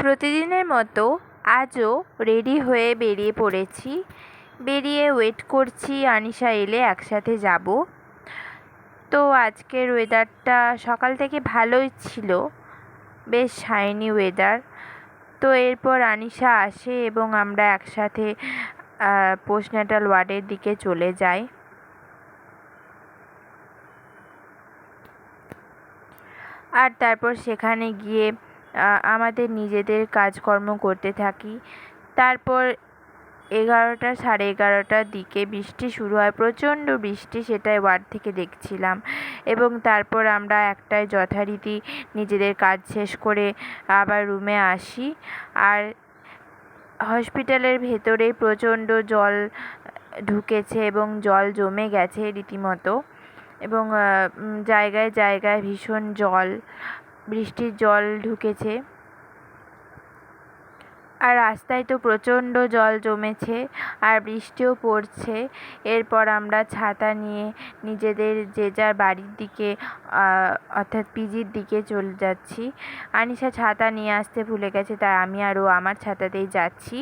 প্রতিদিনের মতো আজও রেডি হয়ে বেরিয়ে পড়েছি। বেরিয়ে ওয়েট করছি আনিশা এলে একসাথে যাব। তো আজকের ওয়েদারটা সকাল থেকে ভালোই ছিল, বেশ শাইনি ওয়েদার। তো এরপর আনিশা আসে এবং আমরা একসাথে পোস্টন্যাটাল ওয়ার্ডের দিকে চলে যাই। আর তারপর সেখানে গিয়ে আমাদের নিজেদের কাজকর্ম করতে থাকি। তারপর 11টা সাড়ে 11টার দিকে বৃষ্টি শুরু হয়, প্রচণ্ড বৃষ্টি, সেটাই ওয়ার্ড থেকে দেখছিলাম। এবং তারপর আমরা একটায় যথারীতি নিজেদের কাজ শেষ করে আবার রুমে আসি। আর হসপিটালের ভেতরে প্রচণ্ড জল ঢুকেছে এবং জল জমে গেছে রীতিমতো, এবং জায়গায় জায়গায় ভীষণ জল, বৃষ্টির জল ঢুকেছে। আর রাস্তায় তো প্রচণ্ড জল জমেছে আর বৃষ্টিও পড়ছে। এরপর আমরা ছাতা নিয়ে নিজেদের যে যার বাড়ির দিকে অর্থাৎ পিজির দিকে চলে যাচ্ছি। আনিশা ছাতা নিয়ে আসতে ভুলে গেছে, তাই আমি আর ও আমার ছাতাতেই যাচ্ছি।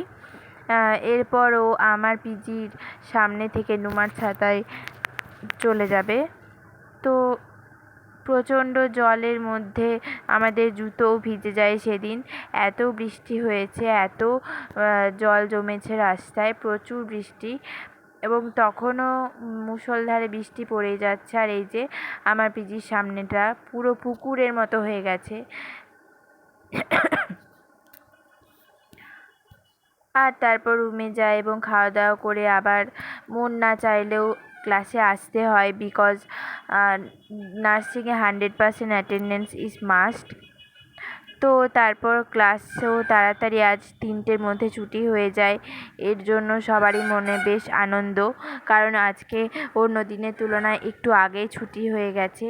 এরপর ও আমার পিজির সামনে থেকে নুমার ছাতায় চলে যাবে। তো প্রচণ্ড জলের মধ্যে আমাদের জুতোও ভিজে যায় সেদিন, এত বৃষ্টি হয়েছে, এত জল জমেছে রাস্তায়, প্রচুর বৃষ্টি। এবং তখনও মুষলধারে বৃষ্টি পড়ে যাচ্ছে। আর এই যে আমার পিজির সামনেটা পুরো পুকুরের মতো হয়ে গেছে। আর তারপর রুমে যাই এবং খাওয়া দাওয়া করে আবার মন না চাইলেও ক্লাসে আসতে হয়, বিকজ নার্সিংয়ে 100% অ্যাটেন্ডেন্স ইজ মাস্ট। তো তারপর ক্লাসেও তাড়াতাড়ি আজ 3টের মধ্যে ছুটি হয়ে যায়। এর জন্য সবারই মনে বেশ আনন্দ, কারণ আজকে অন্য দিনের তুলনায় একটু আগেই ছুটি হয়ে গেছে।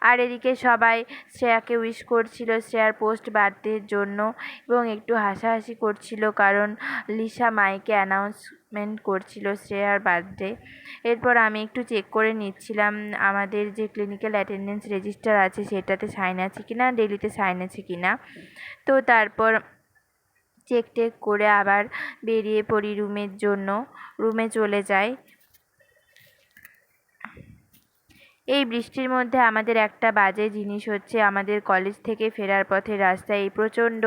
আর এদিকে সবাই শ্রেয়াকে উইশ করছিল শ্রেয়ার পোস্ট বার্থডের জন্য, এবং একটু হাসাহাসি করছিল কারণ লিসা মাইকে অ্যানাউন্সমেন্ট করছিল শ্রেয়ার বার্থডে। এরপর আমি একটু চেক করে নিচ্ছিলাম আমাদের যে ক্লিনিক্যাল অ্যাটেন্ডেন্স রেজিস্টার আছে সেটাতে সাইন আছে কিনা, ডেলিতে সাইন আছে কিনা। তো তারপর চেক টেক করে আবার বেরিয়ে পড়ি রুমের জন্য, রুমে চলে যাই। এই বৃষ্টির মধ্যে আমাদের একটা বাজে জিনিস হচ্ছে, আমাদের কলেজ থেকে ফেরার পথে রাস্তায় এই প্রচণ্ড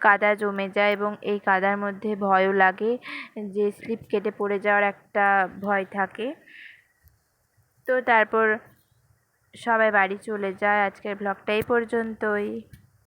কাদা জমে যায় এবং এই কাদার মধ্যে ভয়ও লাগে যে স্লিপ কেটে পড়ে যাওয়ার একটা ভয় থাকে। তো তারপর সবাই বাড়ি চলে যায়। আজকের ব্লগটা এই পর্যন্তই।